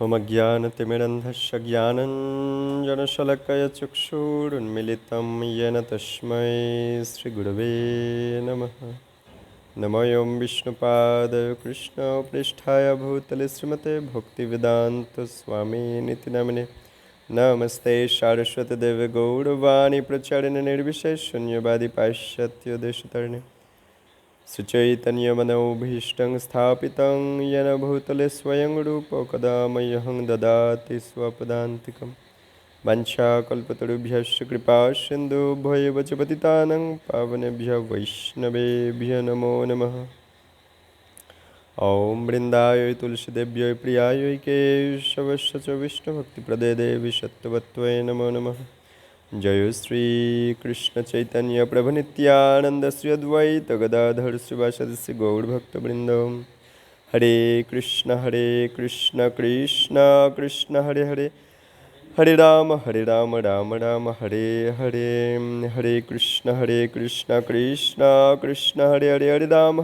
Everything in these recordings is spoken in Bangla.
होमज्ञानतिमिरन्धस्य ज्ञानञ्जनशलाकया चक्षुरुन्मिलितं येन तस्मै श्रीगुरवे नमः। नमोऽयं विष्णुपादाय कृष्णपृष्ठाय भूतले श्रीमते भक्तिवेदान्तस्वामिनिति नामिने। नमस्ते सारस्वतीदेवे गौरवाणी प्रचारिणे निर्विशेषशून्यवादी पाश्चात्त्यदेशतारिणे। श्रीचैतन्यमनोभीष्टं स्थापितं येन भूतले स्वयं रूपं कदा मह्यं ददाति स्वपदान्तिकं। वाञ्छाकल्पतरुभ्यश्च कृपासिन्धुभ्येव च पतितानां पावनेभ्यः वैष्णवेभ्यः नमो नमः। ॐ वृन्दाय तुलसीदेव्यै प्रियायै केशवस्य च विष्णुभक्तिप्रदे देवी सत्यवत्त्वै नमो नमः। जय श्री कृष्ण चैतन्य प्रभु नित्यानंद श्री अद्वैत गदाधर श्रीवासदि श्री गौरभक्तवृंद। हरे कृष्ण कृष्ण कृष्ण हरे हरे, हरे राम राम राम हरे हरे। हरे कृष्ण कृष्ण कृष्ण हरे हरे, हरे राम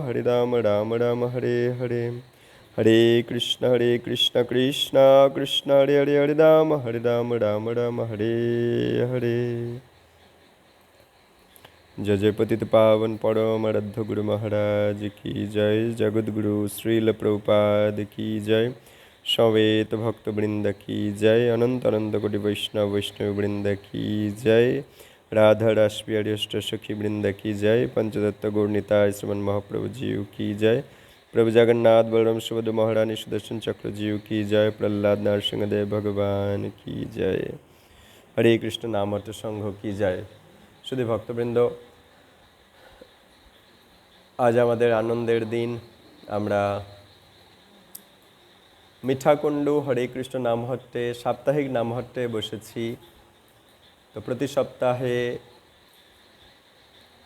राम राम हरे हरे। हरे कृष्ण कृष्ण कृष्ण हरे हरे, हरे राम राम राम हरे हरे। जय जय पतित पावन परम आराध्य गुरु महाराज की जय। जगद्गुरु श्रील प्रभुपाद की जय। सवेत भक्त वृंद की जय। अनंत अनंत कोटि वैष्णव वृंद की जय। राधा राष्ट्रीय अष्ट सखी वृंद की जय। पंचदत्त गौरनिताय श्रीमन महाप्रभु जीव की जय। प्रभु जगन्नाथ बलराम सुभद्रा महारानी सुदर्शन चक्र जीव की जय। प्रहलाद नरसिंहदेव भगवान की जय। हरे कृष्ण नामर्थ संघ की जय। शुद्ध भक्तवृंद, आज आमादेर आनंदेर दिन। आमरा मिठाकुंडू हरे कृष्ण नामहट्टे साप्ताहिक नामहट्टे बसेছি। तो प्रति सप्ताहे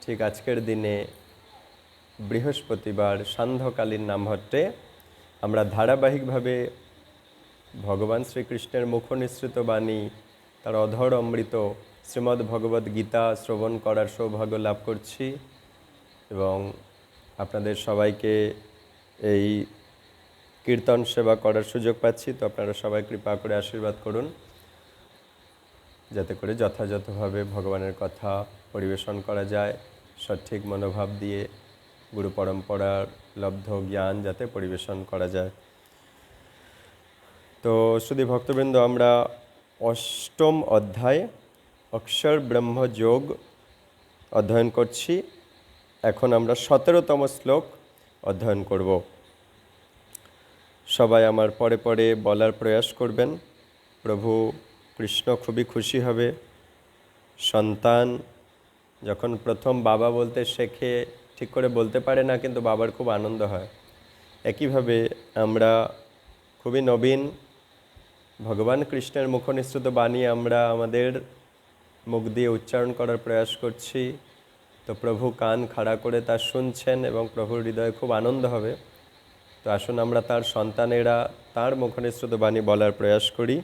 ठीक आजकेर दिने बृहस्पतिवार सान्ध्यकालीन नामहट्टे आमरा धाराबाहिकभावे भगवान श्रीकृष्णेर मुखनिसृत बाणी तार अधर अमृत श्रीमद् भगवद गीता श्रवण करार सौभाग्य लाभ करছি এবং আপনাদের সবাইকে এই কীর্তন সেবা করার সুযোগ পাচ্ছি। তো আপনারা সবাই কৃপা করে আশীর্বাদ করুন যাতে করে যথাযথভাবে ভগবানের কথা পরিবেশন করা যায়, সঠিক মনোভাব দিয়ে গুরু পরম্পরার লব্ধ জ্ঞান যাতে পরিবেশন করা যায়। তো শুধু ভক্তবৃন্দ, আমরা অষ্টম অধ্যায় অক্ষর ব্রহ্ম যোগ অধ্যয়ন করছি। এখন আমরা 17তম শ্লোক অধ্যয়ন করব। সবাই আমার পরে পরে বলার প্রয়াস করবেন। প্রভু কৃষ্ণ খুবই খুশি হবে। সন্তান যখন প্রথম বাবা বলতে শেখে, ঠিক করে বলতে পারে না, কিন্তু বাবার খুব আনন্দ হয়। একইভাবে আমরা খুবই নবীন, ভগবান কৃষ্ণের মুখনিসৃত বাণী আমরা আমাদের মুখ দিয়ে উচ্চারণ করার প্রয়াস করছি। তো প্রভু কান খাড়া করে তা শুনছেন এবং প্রভুর হৃদয়ে খুব আনন্দ হবে। তো আসুন আমরা তার সন্তানেরা তার মুখনিসৃত বাণী বলার প্রয়াস করি।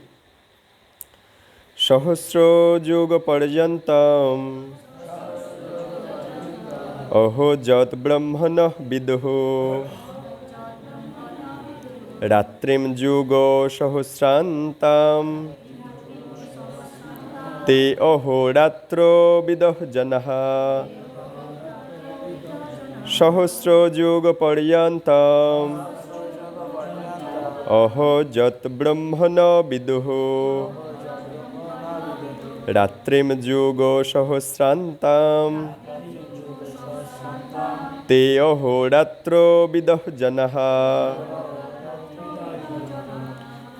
সহস্র যুগ পর্যন্তম অহো যৎ ব্রহ্মণঃ বিদুঃ রাত্রিম যুগ সহস্রান্তাম তে অহোরাত্র বিদঃ জনঃ সহস্র যুগ পর্যন্তম অহো যৎ ব্রহ্মণ বিদুঃ রাত্রিম যুগ সহস্রান্তাম তে অহোরাত্র বিদঃ জনঃ।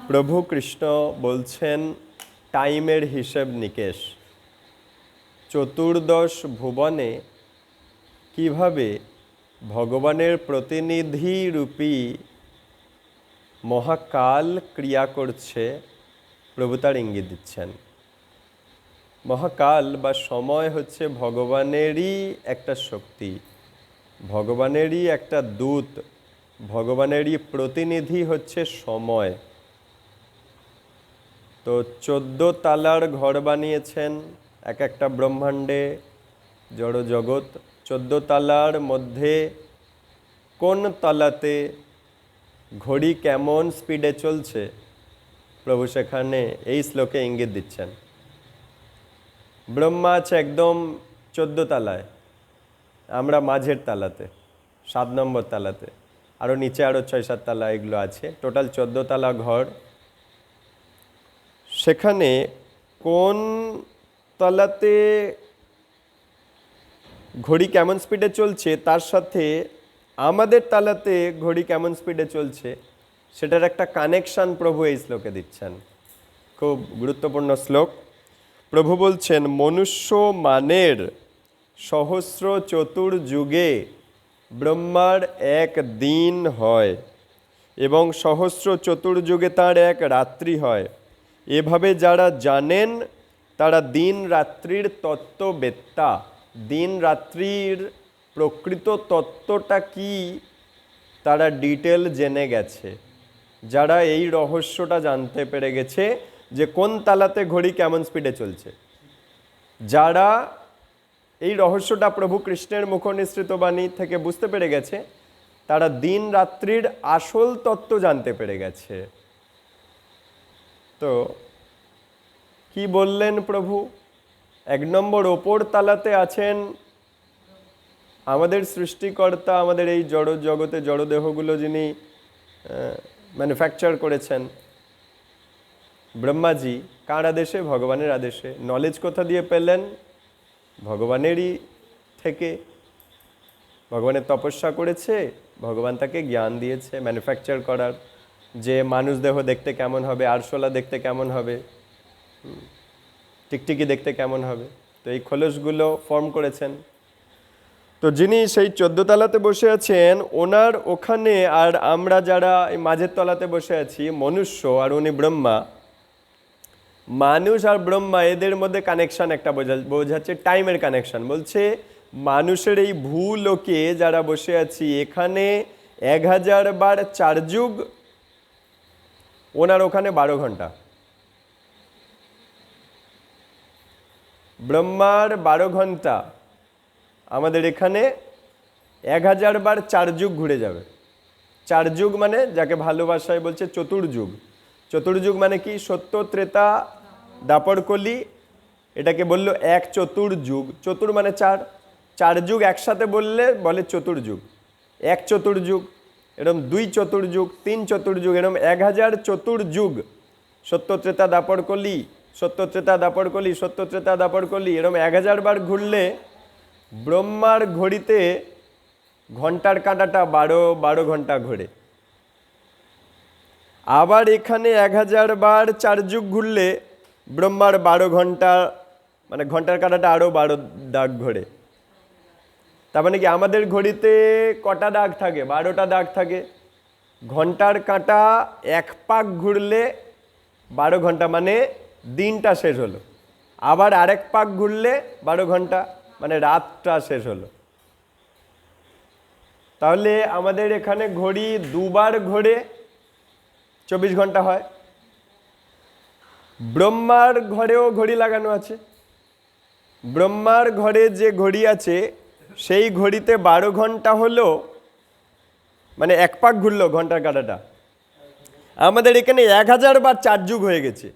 প্রভু কৃষ্ণ বলছেন টাইমের হিসেব নিকেশ, চতুর্দশ ভুবনে কিভাবে ভগবানের প্রতিনিধি রূপী মহাকাল ক্রিয়া করছে প্রভু তার ইঙ্গিত দিচ্ছেন। মহাকাল বা সময় হচ্ছে ভগবানেরই একটা শক্তি, ভগবানেরই একটা দূত, ভগবানেরই প্রতিনিধি হচ্ছে সময়। তো 14 তালার ঘর বানিয়েছেন এক একটা ব্রহ্মাণ্ডে জড় জগৎ। 14 তালার মধ্যে কোন তলাতে ঘড়ি কেমন স্পিডে চলছে প্রভু সেখানে এই শ্লোকে ইঙ্গিত দিচ্ছেন। ব্রহ্মা আছে একদম 14 তলায়, আমরা মাঝের তালাতে, 7 নম্বর তালাতে, আরও নিচে আরও 6-7 তালা এগুলো আছে, টোটাল 14 তলা ঘর। সেখানে কোন তলাতে ঘড়ি কেমন স্পিডে চলছে তার সাথে আমাদের তালাতে ঘড়ি কেমন স্পিডে চলছে সেটার একটা কানেকশান প্রভু এই শ্লোকে দিচ্ছেন। খুব গুরুত্বপূর্ণ শ্লোক। প্রভু বলছেন, মনুষ্য মানের সহস্র চতুর্যুগে ব্রহ্মার এক দিন হয় এবং সহস্র চতুর্যুগে তার এক রাত্রি হয়। এভাবে যারা জানেন তারা দিন রাত্রির তত্ত্ববেত্তা। দিন রাত্রির প্রকৃত তত্ত্বটা কি তারা ডিটেল জেনে গেছে। যারা এই রহস্যটা জানতে পেরে গেছে যে কোন তালাতে ঘড়ি কেমন স্পিডে চলছে, যারা এই রহস্যটা প্রভু কৃষ্ণের মুখনিসৃত বাণী থেকে বুঝতে পেরে গেছে, তারা দিন রাত্রির আসল তত্ত্ব জানতে পেরে গেছে। তো কি বললেন প্রভু? 1 নম্বর ওপর তালাতে আছেন আমাদের সৃষ্টিকর্তা, আমাদের এই জড় জগতে জড়দেহগুলো যিনি ম্যানুফ্যাকচার করেছেন, ব্রহ্মাজি। কার আদেশে? ভগবানের আদেশে। নলেজ কোথা দিয়ে পেলেন? ভগবানেরই থেকে। ভগবানের তপস্যা করেছে, ভগবান তাকে জ্ঞান দিয়েছে ম্যানুফ্যাকচার করার, যে মানুষ দেহ দেখতে কেমন হবে, আরশোলা দেখতে কেমন হবে, টিকটিকি দেখতে কেমন হবে, তো এই খোলসগুলো ফর্ম করেছেন। তো যিনি সেই 14 তলাতে বসে আছেন ওনার ওখানে, আর আমরা যারা এই মাঝের তলাতে বসে আছি মনুষ্য, আর উনি ব্রহ্মা। মানুষ আর ব্রহ্মা এদের মধ্যে কানেকশান একটা বোঝাচ্ছে, টাইমের কানেকশান। বলছে মানুষের এই ভূলোকে যারা বসে আছি এখানে 1000 বার 4 যুগ, ওনার ওখানে 12 ঘন্টা। ব্রহ্মার 12 ঘন্টা, আমাদের এখানে 1000 বার 4 যুগ ঘুরে যাবে। 4 যুগ মানে যাকে ভালোবাসায় বলছে চতুর্যুগ। চতুর্যুগ মানে কি? সত্য, ত্রেতা, দাপর, কলি, এটাকে বললো এক চতুর্যুগ। চতুর মানে 4, 4 যুগ একসাথে বললে বলে চতুর্যুগ। 1 চতুর্যুগ, এরকম 2 চতুর্যুগ, 3 চতুর্যুগ, এরকম 1000 চতুর্যুগ। সত্য, ত্রেতা, দাপর, কলি, সত্য, ত্রেতা, দাপর, কলি, সত্য, ত্রেতা, দাপর, কলি, এরকম 1000 বার ঘুরলে ব্রহ্মার ঘড়িতে ঘন্টার কাঁটাটা 12 ঘন্টা ঘোরে। আবার এখানে 1000 বার 4 যুগ ঘুরলে ব্রহ্মার 12 ঘন্টা, মানে ঘন্টার কাঁটাটা আরও 12 দাগ ঘোরে। তার মানে কি আমাদের ঘড়িতে কটা দাগ থাকে? 12টা দাগ থাকে। ঘন্টার কাঁটা 1 পাক ঘুরলে 12 ঘন্টা, মানে দিনটা শেষ হলো। আবার আরেক পাক ঘুরলে 12 ঘন্টা, মানে রাতটা শেষ হলো। তাহলে আমাদের এখানে ঘড়ি 2 বার ঘোরে 24 ঘন্টা হয়। ব্রহ্মার ঘরেও ঘড়ি লাগানো আছে। ব্রহ্মার ঘরে যে ঘড়ি আছে সেই ঘড়িতে 12 ঘন্টা হলো, মানে 1 পাক ঘুরলো ঘন্টার কাঁটাটা। আমাদের এখানে 1000 বার 4 যুগ হয়ে গেছে।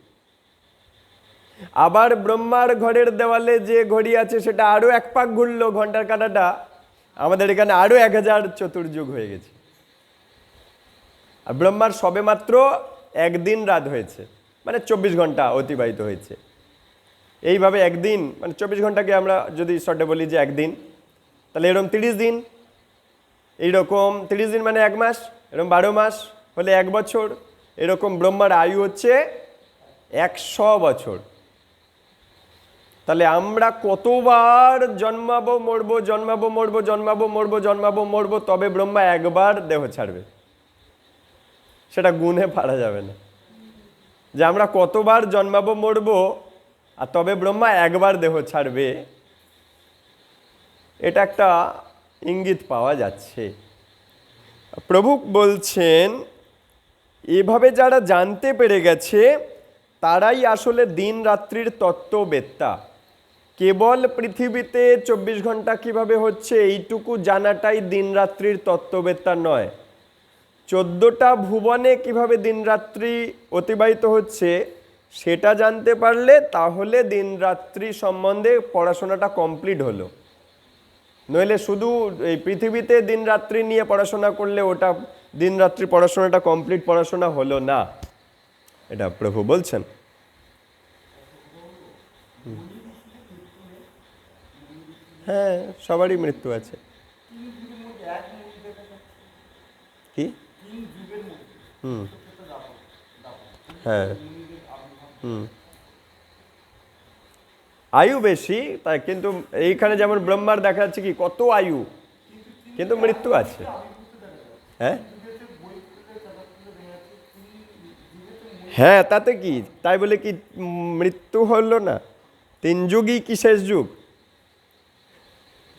আবার ব্রহ্মার ঘরের দেওয়ালে যে ঘড়ি আছে সেটা আরও 1 পাক ঘুরলো ঘন্টার কাঁটাটা, আমাদের এখানে আরও 1000 চতুর্যুগ হয়ে গেছে। আর ব্রহ্মার সবে মাত্র 1 দিন রাত হয়েছে, মানে 24 ঘন্টা অতিবাহিত হয়েছে। এইভাবে একদিন, মানে 24 ঘন্টাকে আমরা যদি শর্টে বলি যে একদিন, তাহলে এরকম 30 দিন, এইরকম 30 দিন মানে 1 মাস, এরকম 12 মাস হলে 1 বছর। এরকম ব্রহ্মার আয়ু হচ্ছে 100 বছর। তাহলে আমরা কতবার জন্মাবো মরবো, জন্মাবো মরবো, জন্মাবো মরবো, জন্মাবো মরবো, তবে ব্রহ্মা একবার দেহ ছাড়বে? সেটা গুণে পারা যাবে না যে আমরা কতবার জন্মাবো মরবো আর তবে ব্রহ্মা একবার দেহ ছাড়বে। এটা একটা ইঙ্গিত পাওয়া যাচ্ছে। প্রভু বলছেন এভাবে যারা জানতে পেরে গেছে তারাই আসলে দিন রাত্রির তত্ত্ববেত্তা। কেবল পৃথিবীতে 24 ঘন্টা কিভাবে হচ্ছে এইটুকু জানাটাই দিন রাত্রির তত্ত্ববেত্তা নয়। 14টা ভুবনে কিভাবে দিনরাত্রি অতিবাহিত হচ্ছে সেটা জানতে পারলে তাহলে দিনরাত্রি সম্বন্ধে পড়াশোনাটা কমপ্লিট হলো। নইলে শুধু এই পৃথিবীতে দিনরাত্রি নিয়ে পড়াশোনা করলে ওটা দিনরাত্রি পড়াশোনাটা কমপ্লিট পড়াশোনা হলো না, এটা প্রভু বলছেন। হ্যাঁ, সবারই মৃত্যু আছে। কি? হ্যাঁ, আয়ু বেশি তাই, কিন্তু এইখানে যেমন ব্রহ্মার দেখা যাচ্ছে কি কত আয়ু, কিন্তু মৃত্যু আছে। হ্যাঁ হ্যাঁ, তাতে কি, তাই বলে কি মৃত্যু হলো না? 3 যুগই কি শেষ যুগ?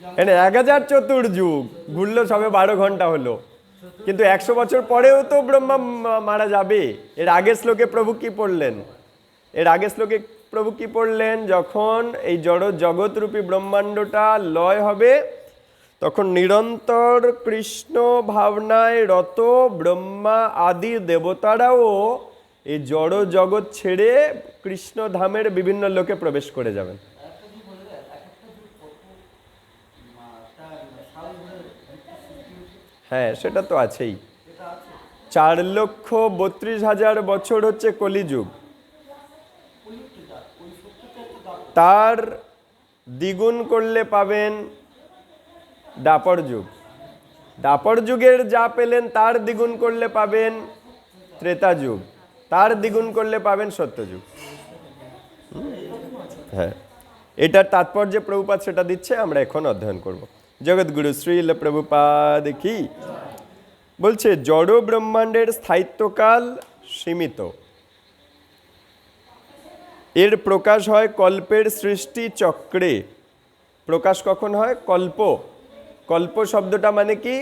মানে 1004 যুগ ঘুরলো, সবে 12 ঘন্টা হলো, কিন্তু 100 বছর পরেও তো ব্রহ্মা মারা যাবে। এর আগের শ্লোকে প্রভু কি পড়লেন? যখন এই জড় জগৎরূপী ব্রহ্মাণ্ডটা লয় হবে, তখন নিরন্তর কৃষ্ণ ভাবনায় রত ব্রহ্মা আদি দেবতারাও এই জড় জগৎ ছেড়ে কৃষ্ণ ধামের বিভিন্ন লোকে প্রবেশ করে যাবেন। হ্যাঁ, সেটা তো আছেই। 4,32,000 বছর হচ্ছে কলিযুগ, তার দ্বিগুণ করলে পাবেন দাপর যুগ। দাপর যুগের যা পেলেন তার দ্বিগুণ করলে পাবেন ত্রেতা যুগ, তার দ্বিগুণ করলে পাবেন সত্যযুগ। হ্যাঁ, এটার তাৎপর্য প্রভুপাদ সেটা দিচ্ছে, আমরা এখন অধ্যয়ন করব। জগৎগুরু শ্রীল প্রভুপাদ কি বলছে, জড় ব্রহ্মাণ্ডের স্থায়িত্বকাল সীমিত। এর প্রকাশ হয় কল্পের সৃষ্টি চক্রে। প্রকাশ কখন হয়? কল্প। কল্প শব্দটা মানে কি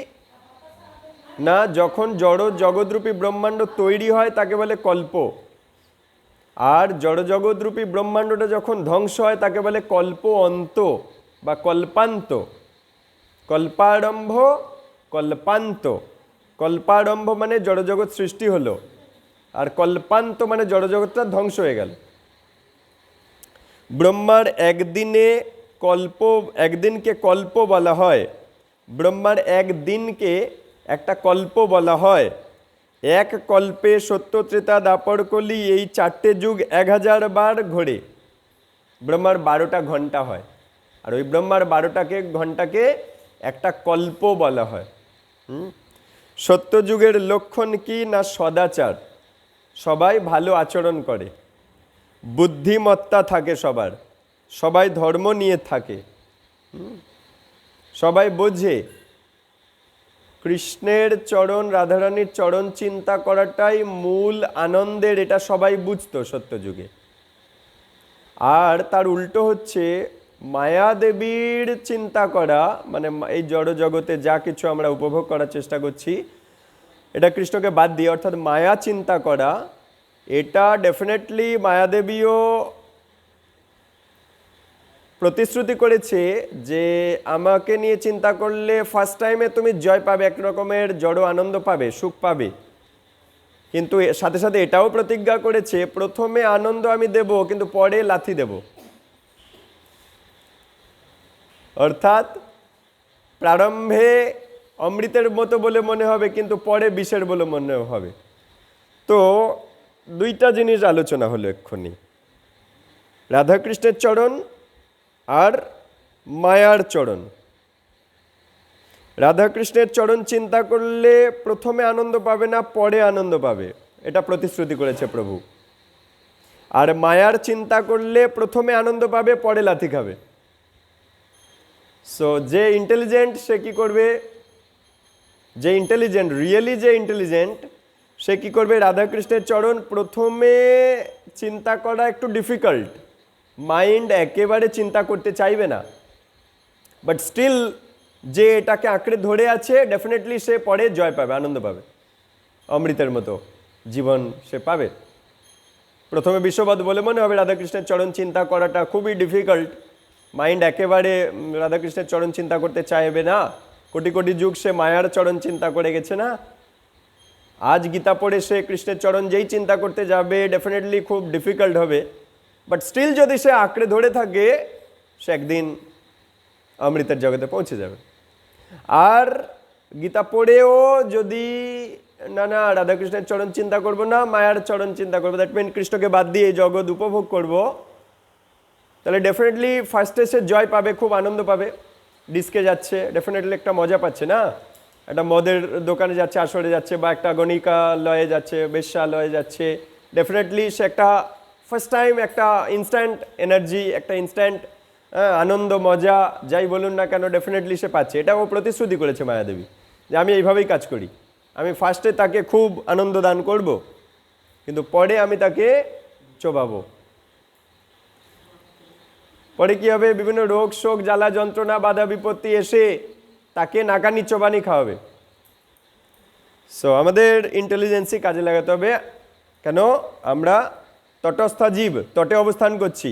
না, যখন জড় জগৎরূপী ব্রহ্মাণ্ড তৈরি হয় তাকে বলে কল্প, আর জড় জগৎরূপী ব্রহ্মাণ্ডটা যখন ধ্বংস হয় তাকে বলে কল্প অন্ত বা কল্পান্ত। কল্পারম্ভ, কল্পান্ত। কল্পারম্ভ মানে জড়জগৎ সৃষ্টি হলো, আর কল্পান্ত মানে জড়জগৎটা ধ্বংস হয়ে গেল। ব্রহ্মার একদিনকে কল্প বলা হয়। ব্রহ্মার একদিনকে একটা কল্প বলা হয়। এক কল্পে সত্য ত্রেতা দাপর কলি, এই 4টে যুগ 1000 বার ঘোরে। ব্রহ্মার 12টা ঘন্টা হয়, আর ওই ব্রহ্মার 12টা ঘন্টাকে একটা কল্প বলা হয়। সত্যযুগের লক্ষণ কি না? সদাচার, সবাই ভালো আচরণ করে, বুদ্ধিমত্তা থাকে সবার, সবাই ধর্ম নিয়ে থাকে, সবাই বোঝে। কৃষ্ণের চরণ, রাধারানীর চরণ চিন্তা করাটাই মূল আনন্দের, এটা সবাই বুঝতো সত্যযুগে। আর তার উল্টো হচ্ছে মায়াদেবীর চিন্তা করা, মানে এই জড় জগতে যা কিছু আমরা উপভোগ করার চেষ্টা করছি এটা কৃষ্ণকে বাদ দিয়ে, অর্থাৎ মায়া চিন্তা করা, এটা ডেফিনেটলি মায়াদেবীও প্রতিশ্রুতি করেছে যে আমাকে নিয়ে চিন্তা করলে ফার্স্ট টাইমে তুমি জয় পাবে, এক রকমের জড় আনন্দ পাবে, সুখ পাবে। কিন্তু সাথে সাথে এটাও প্রতিজ্ঞা করেছে, প্রথমে আনন্দ আমি দেব, কিন্তু পরে লাথি দেব। অর্থাৎ প্রারম্ভে অমৃতের মতো বলে মনে হবে, কিন্তু পরে বিষের বলে মনে হবে। তো দুইটা জিনিস আলোচনা হলো এক্ষুনি, রাধাকৃষ্ণের চরণ আর মায়ার চরণ। রাধাকৃষ্ণের চরণ চিন্তা করলে প্রথমে আনন্দ পাবে না, পরে আনন্দ পাবে, এটা প্রতিশ্রুতি করেছে প্রভু। আর মায়ার চিন্তা করলে প্রথমে আনন্দ পাবে, পরে লাথি খাবে। সো যে ইন্টেলিজেন্ট সে কি করবে? যে ইন্টেলিজেন্ট, রিয়েলি যে ইন্টেলিজেন্ট, সে কি করবে? রাধাকৃষ্ণের চরণ প্রথমে চিন্তা করা একটু ডিফিকাল্ট, মাইন্ড একেবারে চিন্তা করতে চাইবে না, বাট স্টিল যে এটাকে আঁকড়ে ধরে আছে ডেফিনেটলি সে পরে জয় পাবে, আনন্দ পাবে, অমৃতের মতো জীবন সে পাবে। প্রথমে বিশ্ববাদ বলে মনে হবে, রাধাকৃষ্ণের চরণ চিন্তা করাটা খুবই ডিফিকাল্ট, মাইন্ড একেবারে রাধাকৃষ্ণের চরণ চিন্তা করতে চাইবে না। কোটি কোটি যুগ সে মায়ার চরণ চিন্তা করে গেছে না, আজ গীতা পড়ে সে কৃষ্ণের চরণ যেই চিন্তা করতে যাবে ডেফিনেটলি খুব ডিফিকাল্ট হবে, বাট স্টিল যদি সে আঁকড়ে ধরে থাকে সে একদিন অমৃতের জগতে পৌঁছে যাবে। আর গীতা পড়েও যদি না না রাধাকৃষ্ণের চরণ চিন্তা করব না, মায়ার চরণ চিন্তা করবো, দ্যাট মিন কৃষ্ণকে বাদ দিয়ে এই জগৎ উপভোগ করব, তাহলে ডেফিনেটলি ফার্স্টে সে জয় পাবে, খুব আনন্দ পাবে। ডিস্কে যাচ্ছে, ডেফিনেটলি একটা মজা পাচ্ছে না, একটা মদের দোকানে যাচ্ছে, আসরে যাচ্ছে, বা একটা গণিকালয়ে যাচ্ছে, বেশ্যালয়ে যাচ্ছে, ডেফিনেটলি সে একটা ফার্স্ট টাইম একটা ইনস্ট্যান্ট এনার্জি, একটা ইনস্ট্যান্ট আনন্দ, মজা যাই বলুন না কেন ডেফিনেটলি সে পাচ্ছে। এটা ও প্রতিশ্রুতি করেছে মায়াদেবী যে আমি এইভাবেই কাজ করি, আমি ফার্স্টে তাকে খুব আনন্দ দান করব, কিন্তু পরে আমি তাকে চোবাবো। পরে কি হবে? বিভিন্ন রোগ শোক জ্বালা যন্ত্রণা বাধা বিপত্তি এসে তাকে নাকানি চোবানি খাওয়াবে। সো আমাদের ইন্টেলিজেন্সই কাজে লাগাতে হবে। কেন? আমরা তটস্থ জীব, তটে অবস্থান করছি,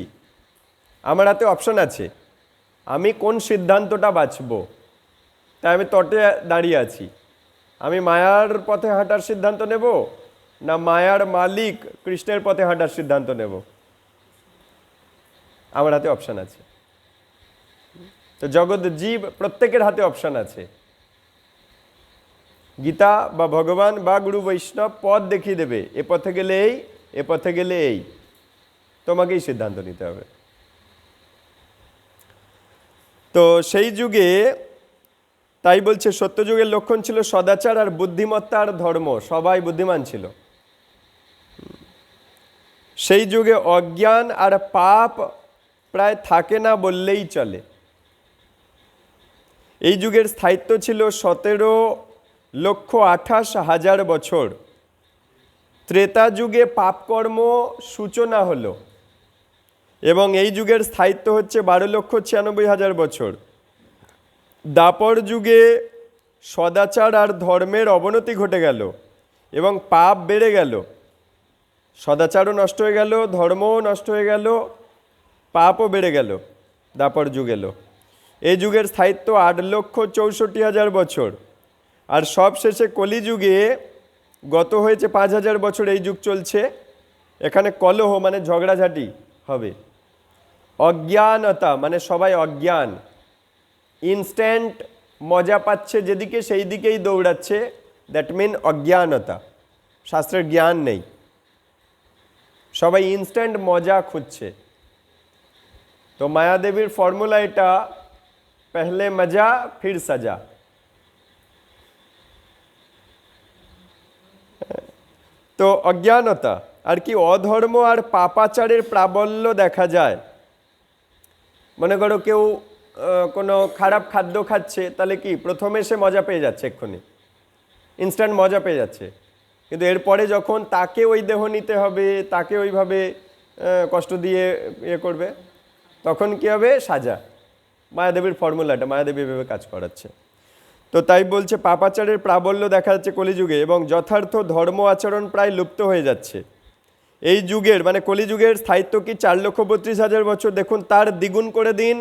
আমার হাতে অপশন আছে, আমি কোন সিদ্ধান্তটা বাছব। তাই আমি তটে দাঁড়িয়ে আছি। আমি মায়ার পথে হাঁটার সিদ্ধান্ত নেব, না মায়ার মালিক কৃষ্ণের পথে হাঁটার সিদ্ধান্ত নেব? আমার হাতে অপশন আছে। তো জগৎ জীব প্রত্যেকের হাতে অপশন আছে। গীতা বা ভগবান বা গুরু বৈষ্ণব পথ দেখিয়ে দেবে, এ পথে গেলে এই, এ পথে গেলে এই, তোমাকেই সিদ্ধান্ত নিতে হবে। তো সেই যুগে তাই বলছে সত্যযুগের লক্ষণ ছিল সদাচার আর বুদ্ধিমত্তা আর ধর্ম, সবাই বুদ্ধিমান ছিল। সেই যুগে অজ্ঞান আর পাপ প্রায় থাকে না বললেই চলে। এই যুগের স্থায়িত্ব ছিল 17,28,000 বছর। ত্রেতা যুগে পাপকর্ম সূচনা হলো এবং এই যুগের স্থায়িত্ব হচ্ছে 12,96,000 বছর। দাপর যুগে সদাচার আর ধর্মের অবনতি ঘটে গেল এবং পাপ বেড়ে গেল। সদাচারও নষ্ট হয়ে গেল, ধর্মও নষ্ট হয়ে গেল, পাপও বেড়ে গেল, দাপর যুগ এলো। এই যুগের স্থায়িত্ব 8,64,000 বছর। আর সব শেষে কলিযুগে গত হয়েছে 5,000 বছর এই যুগ চলছে। এখানে কলহ মানে ঝগড়াঝাটি হবে, অজ্ঞানতা মানে সবাই অজ্ঞান, ইনস্ট্যান্ট মজা পাচ্ছে যেদিকে সেই দিকেই দৌড়াচ্ছে, দ্যাট মিন অজ্ঞানতা, শাস্ত্রের জ্ঞান নেই, সবাই ইনস্ট্যান্ট মজা খুঁজছে। তো মায়াদেবীর ফর্মুলা এটা, পহলে মজা ফির সাজা। তো অজ্ঞানতা আর কি, অধর্ম আর পাপাচারের প্রাবল্য দেখা যায়। মনে করো কেউ কোনো খারাপ খাদ্য খাচ্ছে, তাহলে কি প্রথমে সে মজা পেয়ে যাচ্ছে, এক্ষুনি ইনস্ট্যান্ট মজা পেয়ে যাচ্ছে, কিন্তু এরপরে যখন তাকে ওই দেহ নিতে হবে, তাকে ওইভাবে কষ্ট দিয়ে ইয়ে করবে, তখন কি হবে? সাজা। মায়াদেবীর ফর্মুলাটা, মায়াদেবী এভাবে কাজ করাচ্ছে। তো তাই বলছে পাপাচারের প্রাবল্য দেখা যাচ্ছে কলিযুগে এবং যথার্থ ধর্ম আচরণ প্রায় লুপ্ত হয়ে যাচ্ছে। এই যুগের মানে কলিযুগের স্থায়িত্ব কি 4,32,000 বছর। দেখুন তার দ্বিগুণ করে দিন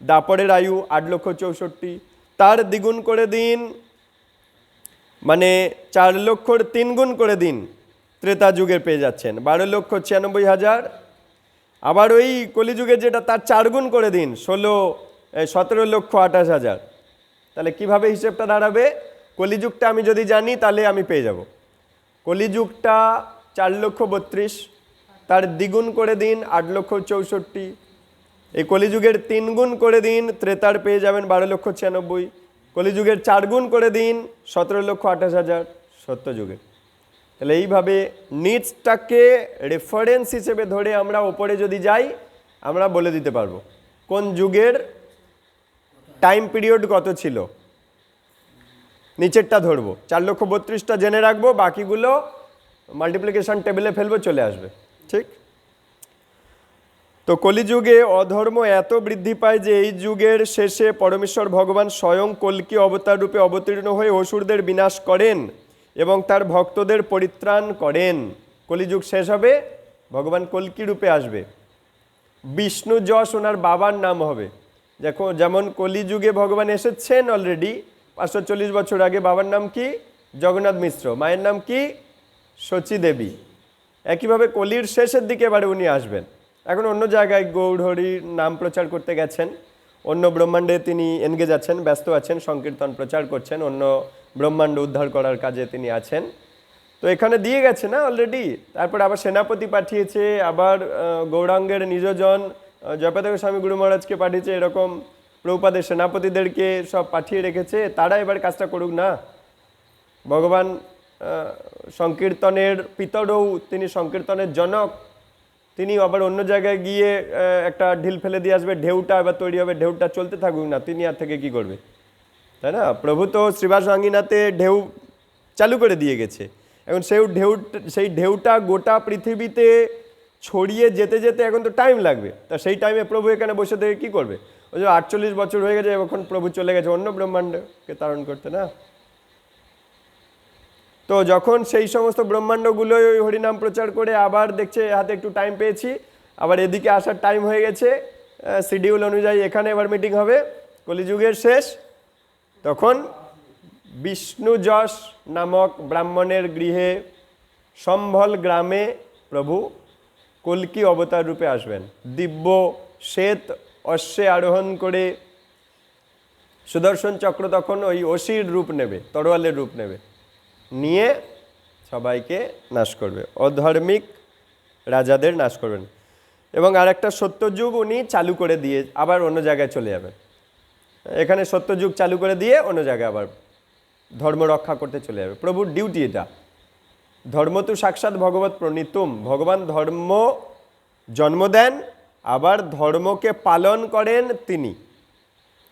দাপরের আয়ু 8,64,000, তার দ্বিগুণ করে দিন মানে 4,00,000 3 গুণ করে দিন ত্রেতা যুগের পেয়ে যাচ্ছেন 12,96,000। আবার ওই কলিযুগে যেটা তার 4 গুণ করে দিন 17,28,000। তাহলে কিভাবে হিসেবটা দাঁড়াবে? কলিযুগটা আমি যদি জানি তাহলে আমি পেয়ে যাব। কলিযুগটা 4,32,000, তার দ্বিগুণ করে দিন 8,64,000। এই কলিযুগের 3 গুণ করে দিন ত্রেতার পেয়ে যাবেন 12,96,000। কলিযুগের 4 গুণ করে দিন 17,28,000 সত্যযুগের। তাহলে এইভাবে নিডসটাকে রেফারেন্স হিসেবে ধরে আমরা ওপরে যদি যাই, আমরা বলে দিতে পারবো কোন যুগের টাইম পিরিয়ড কত ছিল। নিচেরটা ধরবো, 4,32,000টা জেনে রাখবো, বাকিগুলো মাল্টিপ্লিকেশন টেবিলে ফেলবো, চলে আসবে। ঠিক? তো কলিযুগে অধর্ম এত বৃদ্ধি পায় যে এই যুগের শেষে পরমেশ্বর ভগবান স্বয়ং কল্কি অবতার রূপে অবতীর্ণ হয়ে অসুরদের বিনাশ করেন এবং তার ভক্তদের পরিত্রাণ করেন। কলিযুগ শেষ হবে, ভগবান কল্কি রূপে আসবে, বিষ্ণু যশ ওনার বাবার নাম হবে। দেখো যেমন কলিযুগে ভগবান এসেছেন অলরেডি 540 বছর আগে, বাবার নাম কি? জগন্নাথ মিশ্র, মায়ের নাম কি? শচী দেবী। একইভাবে কলির শেষের দিকে এবারে উনি আসবেন। এখন অন্য জায়গায় গৌরহরির নাম প্রচার করতে গেছেন, অন্য ব্রহ্মাণ্ডে তিনি এনগেজ আছেন, ব্যস্ত আছেন, সংকীর্তন প্রচার করছেন, অন্য ব্রহ্মাণ্ড উদ্ধার করার কাজে তিনি আছেন। তো এখানে দিয়ে গেছে না অলরেডি, তারপর আবার সেনাপতি পাঠিয়েছে, আবার গৌরাঙ্গের নিজজন জয়পাতাক স্বামী গুরু মহারাজকে পাঠিয়েছে, এরকম প্রভুপাদের সেনাপতিদেরকে সব পাঠিয়ে রেখেছে, তারা এবার কাজটা করুক না। ভগবান সংকীর্তনের পিতরও, তিনি সংকীর্তনের জনক, তিনি আবার অন্য জায়গায় গিয়ে একটা ঢিল ফেলে দিয়ে আসবে, ঢেউটা এবার তৈরি হবে, ঢেউটা চলতে থাকুক না, তিনি আর থেকে কি করবে, তাই না? প্রভু তো শ্রীবাস আঙ্গিনাতে ঢেউ চালু করে দিয়ে গেছে। এখন সেই ঢেউটা গোটা পৃথিবীতে ছড়িয়ে যেতে যেতে এখন তো টাইম লাগবে। তা সেই টাইমে প্রভু এখানে বসে থেকে কী করবে? ওই যে 48 বছর হয়ে গেছে, এখন প্রভু চলে গেছে অন্য ব্রহ্মাণ্ডকে তারণ করতে না। তো যখন সেই সমস্ত ব্রহ্মাণ্ডগুলোই ওই হরিনাম প্রচার করে আবার দেখছে হাতে একটু টাইম পেয়েছি, আবার এদিকে আসার টাইম হয়ে গেছে, শিডিউল অনুযায়ী এখানে এবার মিটিং হবে, কলিযুগের শেষ, তখন বিষ্ণু যশ নামক ব্রাহ্মণের গৃহে সম্ভল গ্রামে প্রভু কল্কি অবতার রূপে আসবেন। দিব্য শ্বেত অশ্বে আরোহণ করে সুদর্শন চক্র তখন ওই অসির রূপ নেবে, তরোয়ালের রূপ নেবে, নিয়ে সবাইকে নাশ করবে, অধার্মিক রাজাদের নাশ করবেন। এবং আর একটা সত্যযুগ উনি চালু করে দিয়ে আবার অন্য জায়গায় চলে যাবেন। এখানে সত্যযুগ চালু করে দিয়ে অন্য জায়গায় আবার ধর্ম রক্ষা করতে চলে যাবে। প্রভুর ডিউটি এটা। ধর্ম তো সাক্ষাৎ ভগবত প্রণীতুম, ভগবান ধর্ম জন্ম দেন, আবার ধর্মকে পালন করেন তিনি,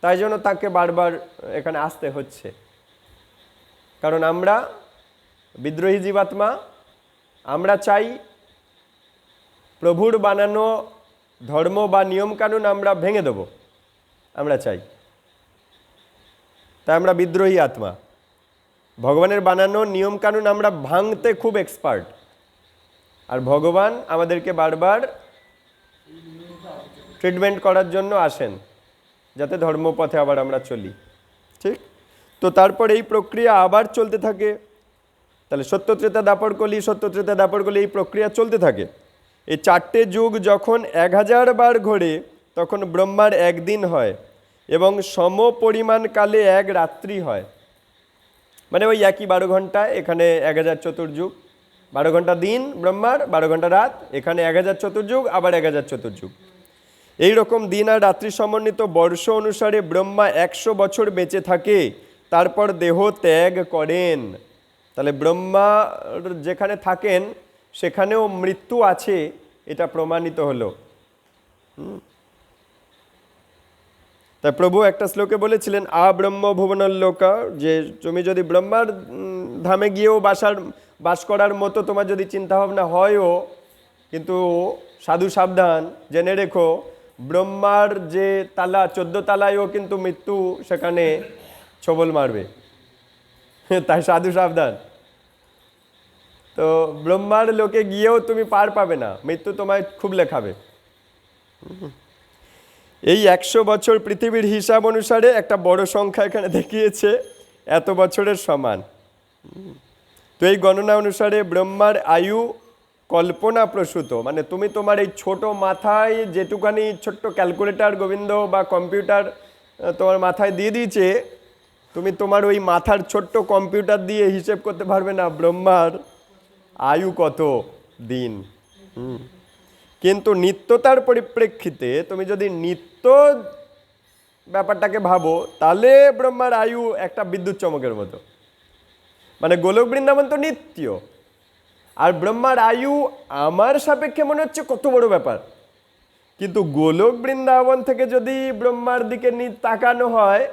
তাই জন্য তাকে বারবার এখানে আসতে হচ্ছে। কারণ আমরা বিদ্রোহী জীবাত্মা, আমরা চাই প্রভুর বানানো ধর্ম বা নিয়মকানুন আমরা ভেঙে দেব, আমরা চাই, তাই আমরা বিদ্রোহী আত্মা। ভগবানের বানানো নিয়মকানুন আমরা ভাঙতে খুব এক্সপার্ট, আর ভগবান আমাদেরকে বারবার ট্রিটমেন্ট করার জন্য আসেন, যাতে ধর্মপথে আবার আমরা চলি। ঠিক তো তারপর এই প্রক্রিয়া আবার চলতে থাকে। তাহলে সত্য ত্রেতা দ্বাপর কলি, সত্য ত্রেতা দ্বাপর কলি, এই প্রক্রিয়া চলতে থাকে। এই 4টে যুগ যখন 1000 বার ঘোরে, তখন ব্রহ্মার একদিন হয় এবং সম পরিমাণ কালে এক রাত্রি হয়। মানে ওই একই 12 ঘন্টা, এখানে 1000 চতুর্যুগ, 12 ঘন্টা দিন ব্রহ্মার, 12 ঘন্টা রাত, এখানে 1000 চতুর্যুগ, আবার 1000 চতুর্যুগ। এইরকম দিন আর রাত্রি সমন্বিত বর্ষ অনুসারে ব্রহ্মা 100 বছর বেঁচে থাকে, তারপর দেহ ত্যাগ করেন। তাহলে ব্রহ্মা যেখানে থাকেন সেখানেও মৃত্যু আছে, এটা প্রমাণিত হলো। তাই প্রভু একটা শ্লোকে বলেছিলেন, ব্রহ্ম ভুবনল্লোকা, যে তুমি যদি ব্রহ্মার ধামে গিয়েও বাস করার মতো তোমার যদি চিন্তাভাবনা হয়ও, কিন্তু সাধু সাবধান, জেনে রেখো ব্রহ্মার যে তালা 14 তালায়ও কিন্তু মৃত্যু সেখানে ছবল মারবে, তাই সাধু সাবধান। তো ব্রহ্মার লোকে গিয়েও তুমি পার পাবে না, মৃত্যু তোমায় খুব লেখাবে। এই 100 বছর পৃথিবীর হিসাব অনুসারে একটা বড় সংখ্যা এখানে দেখিয়েছে, এত বছরের সমান। তো এই গণনা অনুসারে ব্রহ্মার আয়ু কল্পনা প্রসূত, মানে তুমি তোমার এই ছোট মাথায় যেটুকানি ছোট্ট ক্যালকুলেটর গোবিন্দ বা কম্পিউটার তোমার মাথায় দিয়ে দিয়েছে, তুমি তোমার ওই মাথার ছোট্ট কম্পিউটার দিয়ে হিসেব করতে পারবে না ব্রহ্মার আয়ু কত দিন। কিন্তু নিত্যতার পরিপ্রেক্ষিতে তুমি যদি নিত্য ব্যাপারটাকে ভাবো, তাহলে ব্রহ্মার আয়ু একটা বিদ্যুৎ চমকের মতো। মানে গোলক বৃন্দাবন তো নিত্য, আর ব্রহ্মার আয়ু আমার সাপেক্ষে মনে হচ্ছে কত বড় ব্যাপার। কিন্তু গোলক বৃন্দাবন থেকে যদি ব্রহ্মার দিকে তাকানো হয়,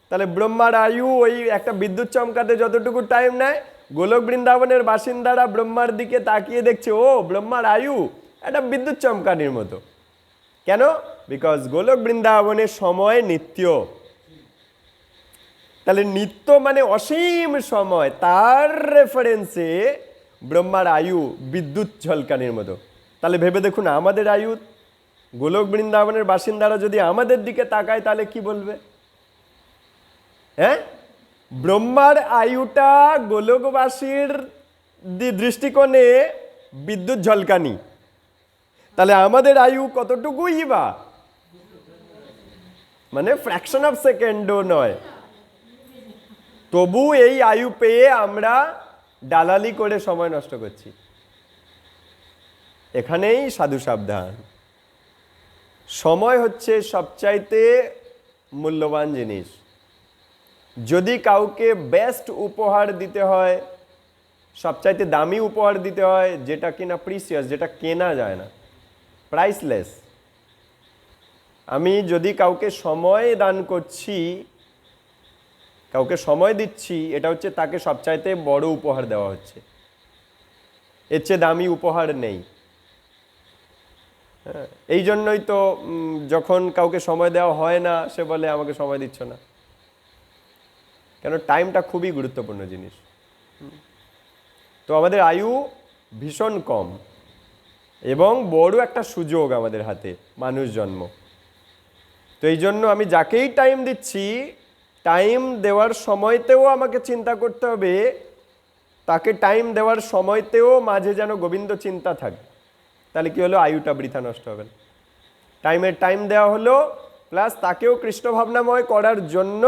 তাহলে ব্রহ্মার আয়ু ওই একটা বিদ্যুৎ চমকাতে যতটুকু টাইম নেয়, গোলক বৃন্দাবনের বাসিন্দারা ব্রহ্মার দিকে তাকিয়ে দেখছে, ও ব্রহ্মার আয়ু একটা বিদ্যুৎ চমকানির মতো। কেন? বিকজ গোলক বৃন্দাবনের সময় নিত্য। তাহলে নিত্য মানে অসীম সময়, তার রেফারেন্সে ব্রহ্মার আয়ু বিদ্যুৎ ঝলকানির মতো। তাহলে ভেবে দেখুন, আমাদের আয়ু, গোলক বৃন্দাবনের বাসিন্দারা যদি আমাদের দিকে তাকায় তাহলে কি বলবে? হ্যাঁ, ব্রহ্মার আয়ুটা গোলকবাসীর দৃষ্টিকোণে বিদ্যুৎ ঝলকানি, তাহলে আমাদের আয়ু কতটুকুই বা, মানে ফ্র্যাকশন অফ সেকেন্ডও নয়। তবু এই আয়ু পেয়ে আমরা দালালি করে সময় নষ্ট করছি। এখানেই সাধু সাবধান। সময় হচ্ছে সবচাইতে মূল্যবান জিনিস। যদি কাউকে বেস্ট উপহার দিতে হয়, সবচাইতে দামি উপহার দিতে হয়, যেটা কিনা প্রিসিয়াস, যেটা কেনা যায় না, প্রাইসলেস। আমি যদি কাউকে সময় দান করছি, কাউকে সময় দিচ্ছি, এটা হচ্ছে তাকে সবচাইতে বড় উপহার দেওয়া হচ্ছে। এর চেয়ে দামি উপহার নেই। এই জন্যই তো যখন কাউকে সময় দেওয়া হয় না, সে বলে আমাকে সময় দিচ্ছ না কেন। টাইমটা খুবই গুরুত্বপূর্ণ জিনিস। তো আমাদের আয়ু ভীষণ কম এবং বড় একটা সুযোগ আমাদের হাতে, মানুষ জন্ম। তো এই জন্য আমি যাকেই টাইম দিচ্ছি, টাইম দেওয়ার সময়তেও আমাকে চিন্তা করতে হবে, তাকে টাইম দেওয়ার সময়তেও মাঝে যেন গোবিন্দ চিন্তা থাকে। তাহলে কি হলো, আয়ুটা বৃথা নষ্ট হবে না। টাইম দেওয়া হলো, প্লাস তাকেও কৃষ্ণ ভাবনাময় করার জন্য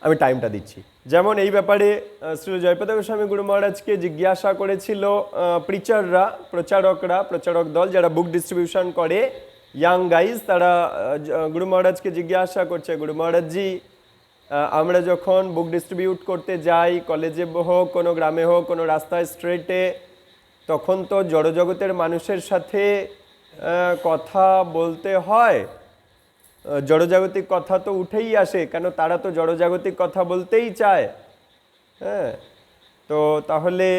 আমি টাইমটা দিচ্ছি। যেমন এই ব্যাপারে শ্রী জয়পদ গোস্বামী গুরু মহারাজকে জিজ্ঞাসা করেছিল প্রিচাররা, প্রচারক দল যারা বুক ডিস্ট্রিবিউশন করে, ইয়াং গাইজ, তারা গুরু মহারাজকে জিজ্ঞাসা করছে, গুরু মহারাজজি, আমরা যখন বুক ডিস্ট্রিবিউট করতে যাই, কলেজে হোক, কোনো গ্রামে হোক, কোনো রাস্তায়, স্ট্রিটে, তখন তো জড়জগতের মানুষের সাথে কথা বলতে হয়। জড়জাগতিক কথা তো উঠেই আসে, কেন তারা তো জড়জাগতিক কথা বলতেই চায়। হ্যাঁ, তো তাহলে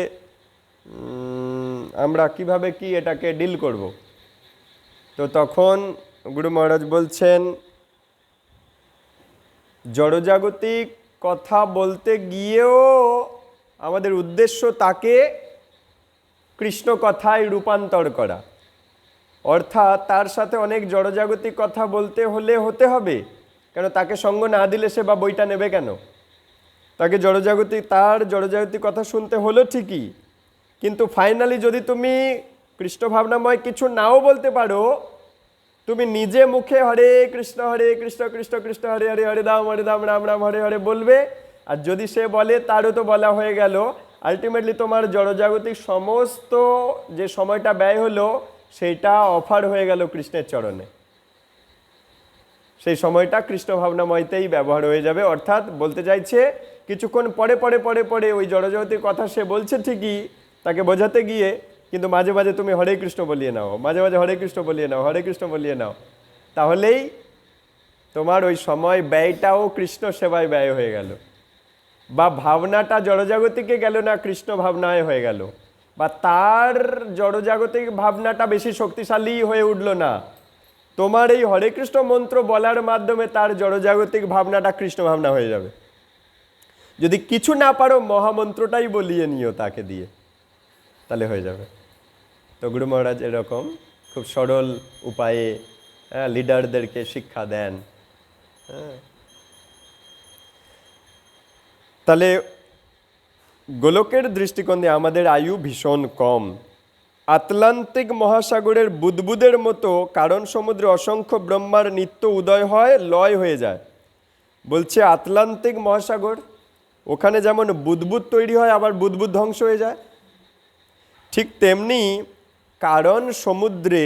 আমরা কিভাবে কি এটাকে ডিল করব? তো তখন গুরু মহারাজ বলছেন, জড়জাগতিক কথা বলতে গিয়েও আমাদের উদ্দেশ্য তাকে কৃষ্ণ কথায় রূপান্তর করা। অর্থাৎ তার সাথে অনেক জড়জাগতিক কথা বলতে হতে হবে, কেন তাকে সঙ্গ না দিলে সে বা বইটা নেবে কেন? তাকে তার জড়জাগতিক কথা শুনতে হলো ঠিকই, কিন্তু ফাইনালি যদি তুমি কৃষ্ণ ভাবনাময় কিছু নাও বলতে পারো, তুমি নিজে মুখে হরে কৃষ্ণ কৃষ্ণ কৃষ্ণ হরে হরে, হরে রাম রাম রাম হরে হরে বলবে। আর যদি সে বলে, তারও তো বলা হয়ে গেল। আলটিমেটলি তোমার জড়জাগতিক সমস্ত যে সময়টা ব্যয় হলো, সেইটা অফার হয়ে গেল কৃষ্ণের চরণে। সেই সময়টা কৃষ্ণ ভাবনাময়তেই ব্যবহার হয়ে যাবে। অর্থাৎ বলতে চাইছে, কিছুক্ষণ পরে ওই জড়জগতির কথা সে বলছে ঠিকই, তাকে বোঝাতে গিয়ে, কিন্তু মাঝে মাঝে তুমি হরে কৃষ্ণ বলিয়ে নাও, মাঝে মাঝে হরে কৃষ্ণ বলিয়ে নাও, হরে কৃষ্ণ বলিয়ে নাও। তাহলেই তোমার ওই সময় ব্যয়টাও কৃষ্ণ সেবায় ব্যয় হয়ে গেল, বা ভাবনাটা জড়জাগতিকে গেল না, কৃষ্ণ ভাবনায় হয়ে গেল, বা তার জড়জাগতিক ভাবনাটা বেশি শক্তিশালী হয়ে উঠল না, তোমার এই হরে কৃষ্ণ মন্ত্র বলার মাধ্যমে তার জড়জাগতিক ভাবনাটা কৃষ্ণ ভাবনা হয়ে যাবে। যদি কিছু না পারো, মহামন্ত্রটাই বলিয়ে নিও তাকে দিয়ে, তাহলে হয়ে যাবে। তো গুরু মহারাজ এরকম খুব সরল উপায়ে লিডারদেরকে শিক্ষা দেন। তাহলে গোলকের দৃষ্টিকোণ দিয়ে আমাদের আয়ু ভীষণ কম। আটলান্টিক মহাসাগরের বুদবুদের মতো কারণ সমুদ্রে অসংখ্য ব্রহ্মার নিত্য উদয় হয়, লয় হয়ে যায়। বলছে আটলান্টিক মহাসাগর, ওখানে যেমন বুদবুদ তৈরি হয়, আবার বুদবুদ ধ্বংস হয়ে যায়, ঠিক তেমনি কারণ সমুদ্রে,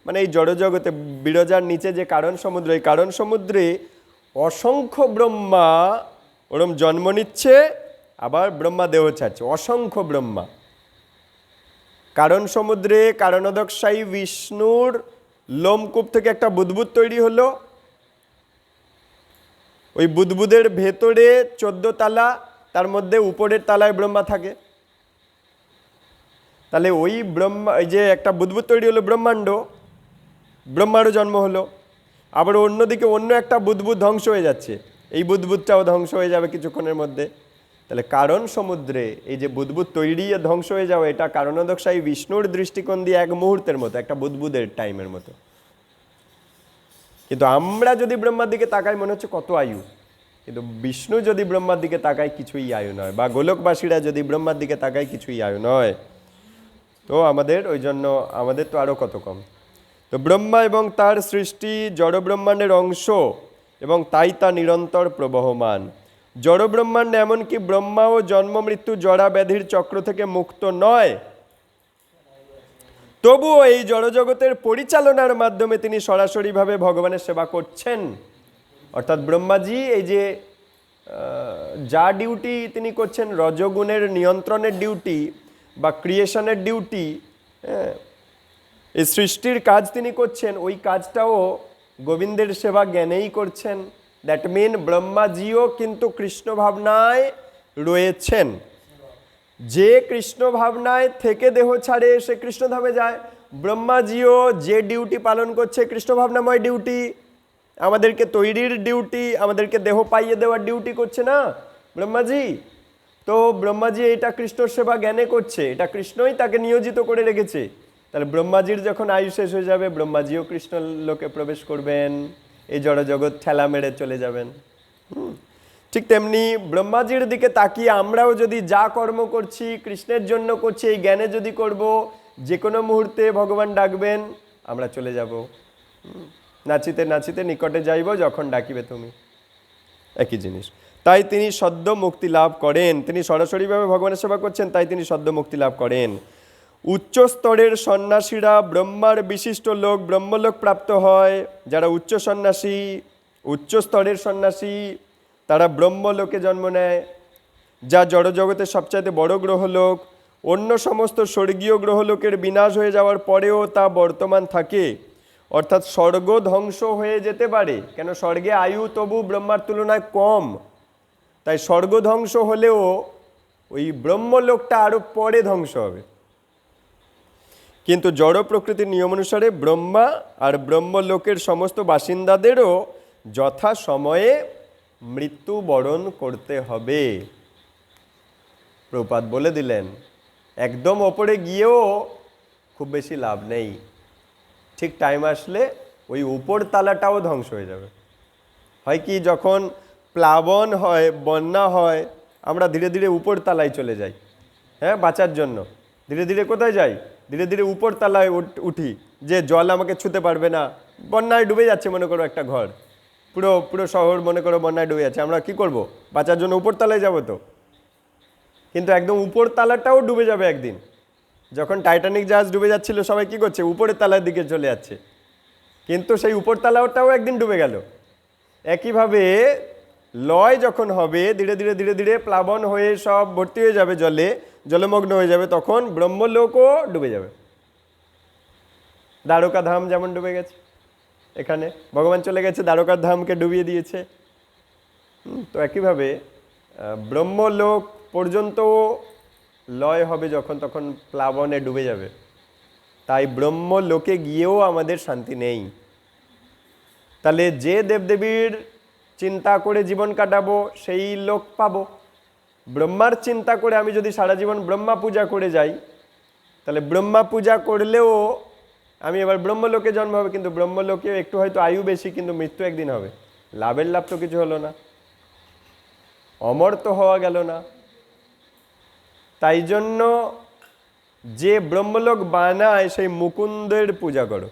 মানে এই জড়জগতে বিরজার নিচে যে কারণ সমুদ্র, এই কারণ সমুদ্রে অসংখ্য ব্রহ্মা ওরম জন্ম নিচ্ছে, আবার ব্রহ্মা দেহ ছাড়ছে, অসংখ্য ব্রহ্মা। কারণ সমুদ্রে কারণোদকশায়ী বিষ্ণুর লোমকূপ থেকে একটা বুদবুদ তৈরি হলো। ওই বুদবুদের ভেতরে 14 তালা, তার মধ্যে উপরের তালায় ব্রহ্মা থাকে। তাহলে ওই ব্রহ্মা, এই যে একটা বুদবুদ তৈরি হলো ব্রহ্মাণ্ড, ব্রহ্মারও জন্ম হলো। আবার অন্যদিকে অন্য একটা বুদবুদ ধ্বংস হয়ে যাচ্ছে, এই বুদবুদটাও ধ্বংস হয়ে যাবে কিছুক্ষণের মধ্যে। তাহলে কারণ সমুদ্রে এই যে বুদবুদ তৈরি ধ্বংস হয়ে যাওয়া, এটা কারণোদকশায়ী বিষ্ণুর দৃষ্টিকোণ দিয়ে এক মুহূর্তের মতো, একটা বুদবুদের টাইমের মতো। কিন্তু আমরা যদি ব্রহ্মার দিকে তাকাই, মনে হচ্ছে কত আয়ু, কিন্তু বিষ্ণু যদি ব্রহ্মার দিকে তাকায় কিছুই আয়ু নয়, বা গোলকবাসীরা যদি ব্রহ্মার দিকে তাকায় কিছুই আয়ু নয়। তো আমাদের ওই জন্য আমাদের তো আরও কত কম। তো ব্রহ্মা এবং তার সৃষ্টি জড় ব্রহ্মাণ্ডের অংশ, এবং তাই তা নিরন্তর প্রবহমান। জড় ব্রহ্মাণ্ড এমনকি ব্রহ্মাও জন্ম মৃত্যু জরা ব্যাধির চক্র থেকে মুক্ত নয়, তবুও এই জড়জগতের পরিচালনার মাধ্যমে তিনি সরাসরিভাবে ভগবানের সেবা করছেন। অর্থাৎ ব্রহ্মাজি এই যে যা ডিউটি তিনি করছেন, রজগুণের নিয়ন্ত্রণের ডিউটি বা ক্রিয়েশনের ডিউটি, এই সৃষ্টির কাজ তিনি করছেন, ওই কাজটাও গোবিন্দের সেবা জ্ঞানেই করছেন। দ্যাট মিন ব্রহ্মাজিও কিন্তু কৃষ্ণ ভাবনায় রয়েছেন। যে কৃষ্ণ ভাবনায় থেকে দেহ ছাড়ে সে কৃষ্ণধামে যায়। ব্রহ্মাজিও যে ডিউটি পালন করছে কৃষ্ণ ভাবনাময় ডিউটি, আমাদেরকে তৈরির ডিউটি, আমাদেরকে দেহ পাইয়ে দেওয়ার ডিউটি করছে না ব্রহ্মাজি। তো ব্রহ্মাজি এটা কৃষ্ণর সেবা জ্ঞানে করছে, এটা কৃষ্ণই তাকে নিয়োজিত করে রেখেছে। তাহলে ব্রহ্মাজির যখন আয়ু শেষ হয়ে যাবে, ব্রহ্মাজিও কৃষ্ণ লোকে প্রবেশ করবেন, এই জড়জগৎ ঠেলা মেরে চলে যাবেন। ঠিক তেমনি ব্রহ্মাজির দিকে তাকিয়ে আমরাও যদি যা কর্ম করছি কৃষ্ণের জন্য করছি, এই জ্ঞানে যদি করব, যে কোনো মুহূর্তে ভগবান ডাকবেন, আমরা চলে যাব। নাচিতে নাচিতে নিকটে যাইব যখন ডাকিবে তুমি, একই জিনিস। তাই তিনি সদ্য মুক্তি লাভ করেন। তিনি সরাসরিভাবে ভগবানের সেবা করছেন, তাই তিনি সদ্য মুক্তি লাভ করেন। উচ্চ স্তরের সন্ন্যাসীরা ব্রহ্মার বিশিষ্ট লোক ব্রহ্মলোক প্রাপ্ত হয়। যারা উচ্চ সন্ন্যাসী, উচ্চ স্তরের সন্ন্যাসী, তারা ব্রহ্মলোকে জন্ম নেয়, যা জড়জগতের সবচাইতে বড় গ্রহলোক। অন্য সমস্ত স্বর্গীয় গ্রহলোকের বিনাশ হয়ে যাওয়ার পরেও তা বর্তমান থাকে, অর্থাৎ স্বর্গ ধ্বংস হয়ে যেতে পারে, কেন স্বর্গে আয়ু তবু ব্রহ্মার তুলনায় কম, তাই স্বর্গ ধ্বংস হলেও ওই ব্রহ্মলোকটা আরও পরে ধ্বংস হবে। কিন্তু জড় প্রকৃতির নিয়ম অনুসারে ব্রহ্মা আর ব্রহ্মলোকের সমস্ত বাসিন্দাদেরও যথা সময়ে মৃত্যু বরণ করতে হবে। প্রভুপাদ বলে দিলেন, একদম ওপরে গিয়েও খুব বেশি লাভ নেই, ঠিক টাইম আসলে ওই উপর তালাটাও ধ্বংস হয়ে যাবে। হয় কি, যখন প্লাবন হয়, বন্যা হয়, আমরা ধীরে ধীরে উপর তালায় চলে যাই, হ্যাঁ, বাঁচার জন্য। ধীরে ধীরে কোথায় যাই? ধীরে ধীরে উপর তালায় উঠি, যে জল আমাকে ছুতে পারবে না। বন্যায় ডুবে যাচ্ছে মনে করো একটা ঘর, পুরো পুরো শহর মনে করো বন্যায় ডুবে যাচ্ছে, আমরা কি করব? বাঁচার জন্য উপর তালায় যাবো তো। কিন্তু একদম উপর তালাটাও ডুবে যাবে একদিন। যখন টাইটানিক জাহাজ ডুবে যাচ্ছিল, সবাই কি করছে? উপরের তালার দিকে চলে যাচ্ছে, কিন্তু সেই উপর তালাটাও একদিন ডুবে গেল। একইভাবে লয় যখন হবে, ধীরে ধীরে ধীরে ধীরে প্লাবন হয়ে সব ভর্তি হয়ে যাবে, জলে জলমগ্ন হয়ে যাবে, তখন ব্রহ্মলোকও ডুবে যাবে। দ্বারকা ধাম যেমন ডুবে গেছে, এখানে ভগবান চলে গেছে, দ্বারকার ধামকে ডুবিয়ে দিয়েছে। তো একইভাবে ব্রহ্মলোক পর্যন্ত লয় হবে যখন, তখন প্লাবনে ডুবে যাবে। তাই ব্রহ্মলোকে গিয়েও আমাদের শান্তি নেই। তাহলে যে দেবদেবীর চিন্তা করে জীবন কাটাবো সেই লোক পাবো। ব্রহ্মার চিন্তা করে আমি যদি সারা জীবন ব্রহ্মা পূজা করে যাই, তাহলে ব্রহ্মা পূজা করলেও আমি এবার ব্রহ্মলোকে জন্ম হবে, কিন্তু ব্রহ্মলোকেও একটু হয়তো আয়ু বেশি, কিন্তু মৃত্যু একদিন হবে। লাভের লাভ তো কিছু হলো না, অমর তো হওয়া গেল না। তাই জন্য যে ব্রহ্মলোক বানায় সেই মুকুন্দের পূজা করো,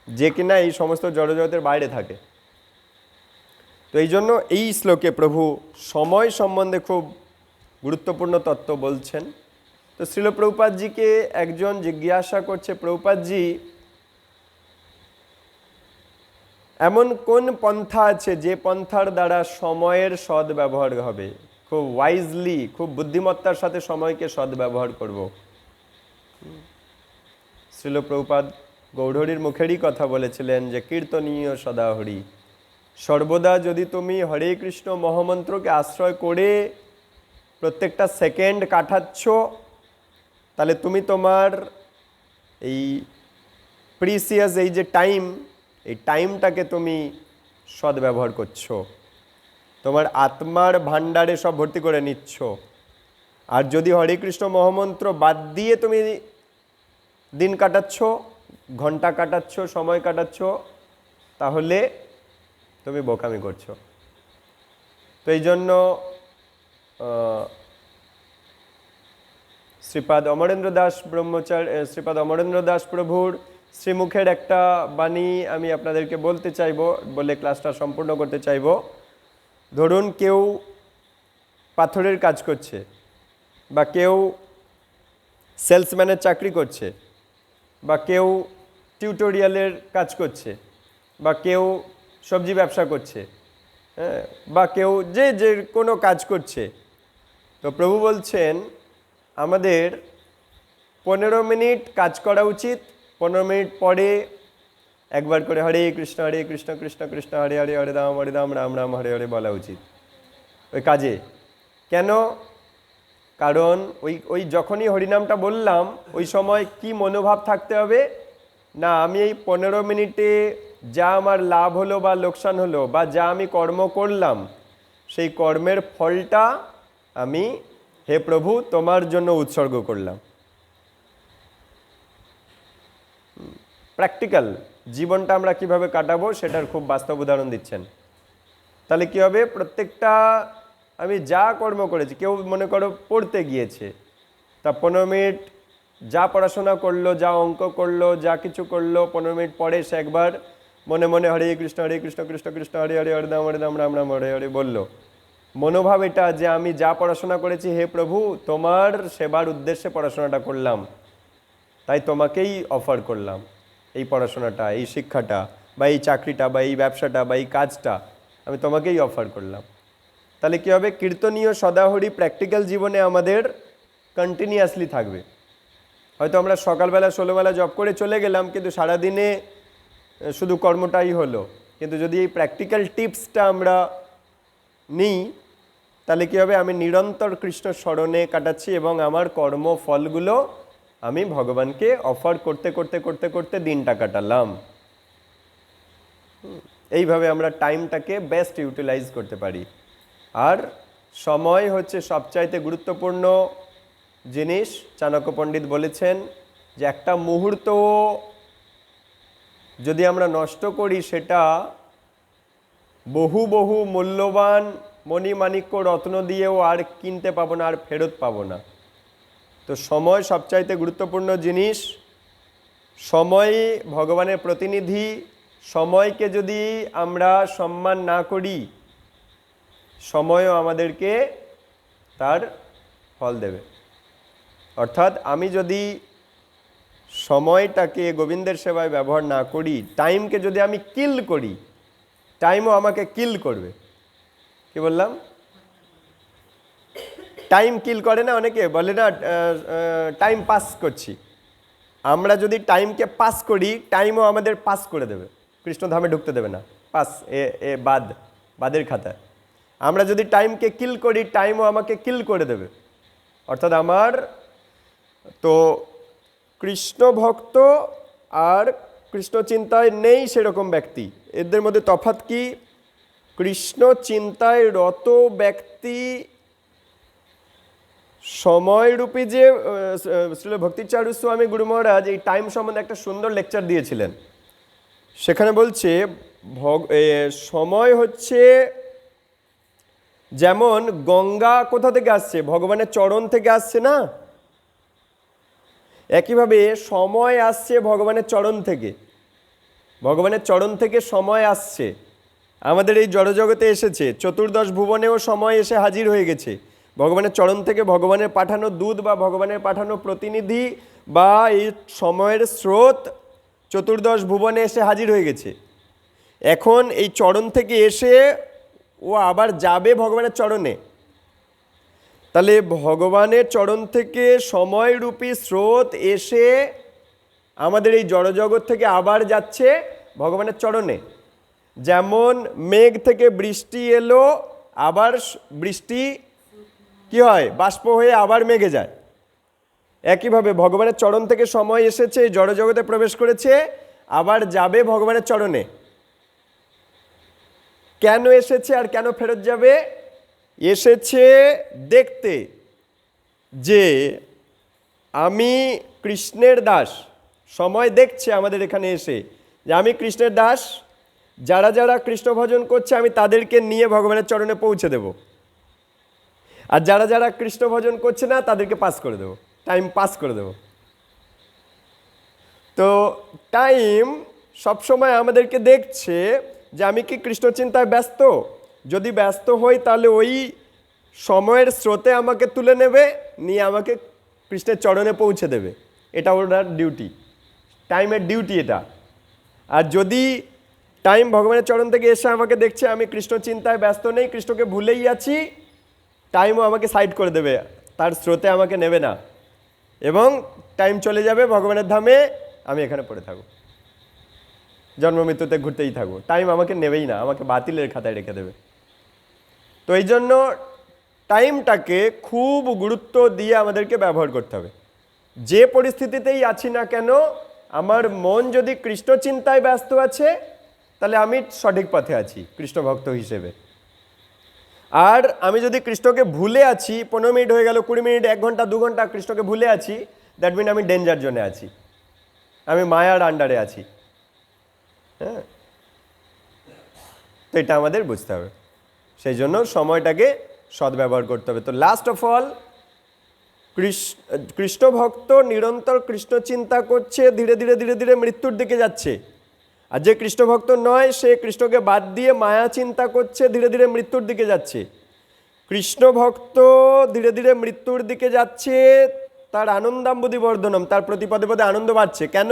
যে কিনা এই সমস্ত জড়জগতের বাইরে থাকে। তো এই জন্য এই শ্লোকে প্রভু সময় সম্বন্ধে খুব গুরুত্বপূর্ণ তত্ত্ব বলছেন। তো শ্রীল প্রভুপাদজিকে একজন জিজ্ঞাসা করছে, প্রভুপাদজি, এমন কোন পন্থা আছে যে পন্থার দ্বারা সময়ের সদ্ব্যবহার হবে? খুব ওয়াইজলি, খুব বুদ্ধিমত্তার সাথে সময়কে সদ্ব্যবহার করব। শ্রীল প্রভুপাদ গৌড়হরির মুখেরই কথা বলেছিলেন যে কীর্তনীয় সদা হরি। সর্বদা যদি তুমি হরে কৃষ্ণ মহামন্ত্রকে আশ্রয় করে প্রত্যেকটা সেকেন্ড কাটাচ্ছ, তাহলে তুমি তোমার এই প্রিসিয়াস এই যে টাইম, এই টাইমটাকে তুমি সদ্ব্যবহার করছো, তোমার আত্মার ভাণ্ডারে সব ভর্তি করে নিচ্ছ। আর যদি হরে কৃষ্ণ মহামন্ত্র বাদ দিয়ে তুমি দিন কাটাচ্ছ, ঘন্টা কাটাচ্ছ, সময় কাটাচ্ছ, তাহলে তুমি বোকামি করছো। তো এই জন্য শ্রীপাদ অমরেন্দ্র দাস শ্রীপাদ অমরেন্দ্র দাস প্রভুর শ্রীমুখের একটা বাণী আমি আপনাদেরকে বলতে চাইব, বলে ক্লাসটা সম্পূর্ণ করতে চাইব। ধরুন কেউ পাথরের কাজ করছে, বা কেউ সেলসম্যানের চাকরি করছে, বা কেউ টিউটোরিয়ালের কাজ করছে, বা কেউ সবজি ব্যবসা করছে, হ্যাঁ, বা কেউ যে কোনো কাজ করছে। তো প্রভু বলছেন আমাদের 15 মিনিট কাজ করা উচিত, 15 মিনিট পরে একবার করে হরে কৃষ্ণ কৃষ্ণ কৃষ্ণ হরে হরে হরে রাম রাম রাম হরে হরে বলা উচিত ওই কাজে। কেন? কারণ ওই যখনই হরিনামটা বললাম ওই সময় কি মনোভাব থাকতে হবে না, আমি এই 15 মিনিটে যা আমার লাভ হলো বা লোকসান হলো, বা যা আমি কর্ম করলাম, সেই কর্মের ফলটা আমি হে প্রভু তোমার জন্য উৎসর্গ করলাম। প্র্যাকটিক্যাল জীবনটা আমরা কিভাবে কাটাবো সেটার খুব বাস্তব উদাহরণ দিচ্ছেন। তাহলে কি হবে? প্রত্যেকটা আমি যা কর্ম করেছি, কেউ মনে করো পড়তে গিয়েছে, তা 15 মিনিট যা পড়াশোনা করলো, যা অঙ্ক করলো, যা কিছু করলো, 15 মিনিট পরে সে একবার মনে মনে হরে কৃষ্ণ কৃষ্ণ কৃষ্ণ হরে হরে হরে রাম রাম রাম হরে হরে বলল। মনোভাব এটা যে আমি যা পড়াশোনা করেছি হে প্রভু তোমার সেবার উদ্দেশ্যে পড়াশোনাটা করলাম, তাই তোমাকেই অফার করলাম এই পড়াশোনাটা, এই শিক্ষাটা, বা এই চাকরিটা, বা এই ব্যবসাটা, বা এই কাজটা আমি তোমাকেই অফার করলাম। তাহলে কী হবে? কীর্তনীয় সদাহরি প্র্যাকটিক্যাল জীবনে আমাদের কন্টিনিউয়াসলি থাকবে। হয়তো আমরা সকালবেলা 16 বেলা জব করে চলে গেলাম, কিন্তু সারাদিনে শুধু কর্মটাই হলো। কিন্তু যদি এই প্র্যাকটিক্যাল টিপসটা আমরা নিই তাহলে কী হবে? আমি নিরন্তর কৃষ্ণ স্মরণে কাটাচ্ছি এবং আমার কর্মফলগুলো আমি ভগবানকে অফার করতে করতে করতে করতে দিনটা কাটালাম। এইভাবে আমরা টাইমটাকে বেস্ট ইউটিলাইজ করতে পারি। আর সময় হচ্ছে সবচাইতে গুরুত্বপূর্ণ জিনিস। চাণক্য পণ্ডিত বলেছেন যে একটা মুহূর্ত যদি আমরা নষ্ট করি সেটা বহু বহু মূল্যবান মণিমাণিক্য রত্ন দিয়েও আর কিনতে পাবো না, আর ফেরত পাবো না। তো সময় সবচাইতে গুরুত্বপূর্ণ জিনিস। সময় ভগবানের প্রতিনিধি। সময়কে যদি আমরা সম্মান না করি, সময়ও আমাদেরকে তার ফল দেবে। অর্থাৎ আমি যদি সময়টাকে গোবিন্দের সেবায় ব্যবহার না করি, টাইমকে যদি আমি কিল করি, টাইমও আমাকে কিল করবে। কি বললাম? টাইম কিল করে না, অনেকে বলে না টাইম পাস করছি। আমরা যদি টাইমকে পাস করি, টাইমও আমাদের পাস করে দেবে, কৃষ্ণধামে ঢুকতে দেবে না। পাস এ বাদের খাতায়। আমরা যদি টাইমকে কিল করি, টাইমও আমাকে কিল করে দেবে। অর্থাৎ আমার তো কৃষ্ণ ভক্ত আর কৃষ্ণ চিন্তায় নেই সেরকম ব্যক্তি, এদের মধ্যে তফাৎ কি? কৃষ্ণ চিন্তায় রত ব্যক্তি সময়রূপী যে শ্রীল ভক্তিচারু স্বামী গুরু মহারাজ এই টাইম সম্বন্ধে একটা সুন্দর লেকচার দিয়েছিলেন। সেখানে বলছে সময় হচ্ছে যেমন গঙ্গা কোথা থেকে আসছে? ভগবানের চরণ থেকে আসছে না? একইভাবে সময় আসছে ভগবানের চরণ থেকে। ভগবানের চরণ থেকে সময় আসছে, আমাদের এই জড়জগতে এসেছে। চতুর্দশ ভুবনেও সময় এসে হাজির হয়ে গেছে। ভগবানের চরণ থেকে ভগবানের পাঠানো দূত বা ভগবানের পাঠানো প্রতিনিধি বা এই সময়ের স্রোত চতুর্দশ ভুবনে এসে হাজির হয়ে গেছে। এখন এই চরণ থেকে এসে ও আবার যাবে ভগবানের চরণে। তাহলে ভগবানের চরণ থেকে সময়রূপী স্রোত এসে আমাদের এই জড়জগৎ থেকে আবার যাচ্ছে ভগবানের চরণে। যেমন মেঘ থেকে বৃষ্টি এলো, আবার বৃষ্টি কি হয়? বাষ্প হয়ে আবার মেঘে যায়। একইভাবে ভগবানের চরণ থেকে সময় এসেছে, জড়জগতে প্রবেশ করেছে, আবার যাবে ভগবানের চরণে। কেন এসেছে আর কেন ফেরত যাবে? এসেছে দেখতে যে আমি কৃষ্ণের দাস। সময় দেখছে আমাদের এখানে এসে যে আমি কৃষ্ণের দাস, যারা যারা কৃষ্ণ ভজন করছে আমি তাদেরকে নিয়ে ভগবানের চরণে পৌঁছে দেব, আর যারা যারা কৃষ্ণ ভজন করছে না তাদেরকে পাস করে দেবো, টাইম পাস করে দেবো। তো টাইম সবসময় আমাদেরকে দেখছে যে আমি কি কৃষ্ণ চিন্তায় ব্যস্ত। যদি ব্যস্ত হই তাহলে ওই সময়ের স্রোতে আমাকে তুলে নেবে, নিয়ে আমাকে কৃষ্ণের চরণে পৌঁছে দেবে। এটা ওনার ডিউটি, টাইমের ডিউটি এটা। আর যদি টাইম ভগবানের চরণ থেকে এসে আমাকে দেখছে আমি কৃষ্ণ চিন্তায় ব্যস্ত নেই, কৃষ্ণকে ভুলেই আছি, টাইমও আমাকে সাইড করে দেবে, তার স্রোতে আমাকে নেবে না, এবং টাইম চলে যাবে ভগবানের ধামে, আমি এখানে পড়ে থাকবো, জন্ম মৃত্যুতে ঘুরতেই থাকবো, টাইম আমাকে নেবেই না, আমাকে বাতিলের খাতায় রেখে দেবে। তো এই জন্য টাইমটাকে খুব গুরুত্ব দিয়ে আমাদেরকে ব্যবহার করতে হবে। যে পরিস্থিতিতেই আছি না কেন, আমার মন যদি কৃষ্ণ চিন্তায় ব্যস্ত আছে তাহলে আমি সঠিক পথে আছি কৃষ্ণ ভক্ত হিসেবে। আর আমি যদি কৃষ্ণকে ভুলে আছি, 15 মিনিট হয়ে গেল, 20 মিনিট, 1 ঘন্টা, 2 ঘন্টা কৃষ্ণকে ভুলে আছি, দ্যাট মিন আমি ডেঞ্জার জোনে আছি, আমি মায়ার আন্ডারে আছি। হ্যাঁ, তো এটা আমাদের বুঝতে হবে। সেই জন্য সময়টাকে সদ্ব্যবহার করতে হবে। তো লাস্ট অফ অল, কৃষ্ণ ভক্ত নিরন্তর কৃষ্ণ চিন্তা করছে, ধীরে ধীরে ধীরে ধীরে মৃত্যুর দিকে যাচ্ছে। আর যে কৃষ্ণ ভক্ত নয়, সে কৃষ্ণকে বাদ দিয়ে মায়া চিন্তা করছে, ধীরে ধীরে মৃত্যুর দিকে যাচ্ছে। কৃষ্ণ ভক্ত ধীরে ধীরে মৃত্যুর দিকে যাচ্ছে, তার আনন্দাম্বুধি বর্ধনম, তার প্রতি পদে পদে আনন্দ বাড়ছে। কেন?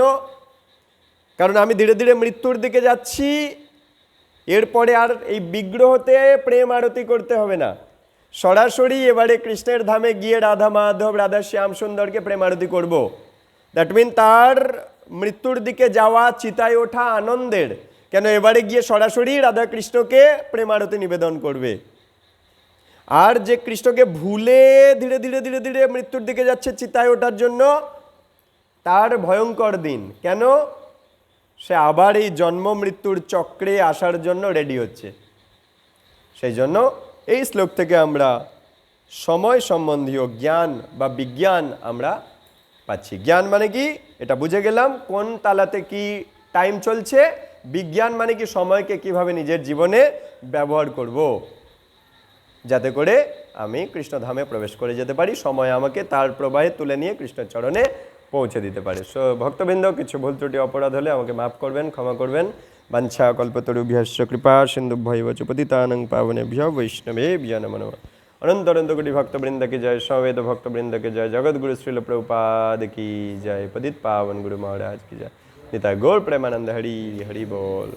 কারণ আমি ধীরে ধীরে মৃত্যুর দিকে যাচ্ছি, এরপরে আর এই বিগ্রহতে প্রেম আরতি করতে হবে না, সরাসরি এবারে কৃষ্ণের ধামে গিয়ে রাধা মাধব, রাধা শ্যাম সুন্দরকে প্রেম আরতি করব। দ্যাট মিন তার মৃত্যুর দিকে যাওয়া, চিতায় ওঠা আনন্দের। কেন? এবারে গিয়ে সরাসরি রাধা কৃষ্ণকে প্রেম আরতি নিবেদন করবে। আর যে কৃষ্ণকে ভুলে ধীরে ধীরে ধীরে ধীরে মৃত্যুর দিকে যাচ্ছে চিতায় ওঠার জন্য, তার ভয়ঙ্কর দিন। কেন? সে আবার এই জন্ম মৃত্যুর চক্রে আসার জন্য রেডি হচ্ছে। সেই জন্য এই শ্লোক থেকে আমরা সময় সম্বন্ধীয় জ্ঞান বা বিজ্ঞান আমরা পাচ্ছি। জ্ঞান মানে কি? এটা বুঝে গেলাম কোন তালাতে কি টাইম চলছে। বিজ্ঞান মানে কি? সময়কে কিভাবে নিজের জীবনে ব্যবহার করব, যাতে করে আমি কৃষ্ণধামে প্রবেশ করে যেতে পারি, সময় আমাকে তার প্রবাহে তুলে নিয়ে কৃষ্ণের চরণে পৌঁছে দিতে পারে। সো ভক্তবৃন্দ, কিছু ভুল ত্রুটি অপরাধ হলে আমাকে মাফ করবেন, ক্ষমা করবেন। বাঞ্ছা কল্পতরুভ্যশ্চ কৃপা সিন্ধুভ্যৈব চ পতিতানাং পাবনেভ্যো বৈষ্ণবেভ্যো নমো নমঃ। অনন্ত অনন্ত কোটি ভক্তবৃন্দ की जय, सवेद भक्तवृंद की जय, जगतगुरु श्रील प्रभुपाद की जय, पतित पावन गुरु महाराज की जय। निताय गौर प्रेमानंद हरि हरि बोल।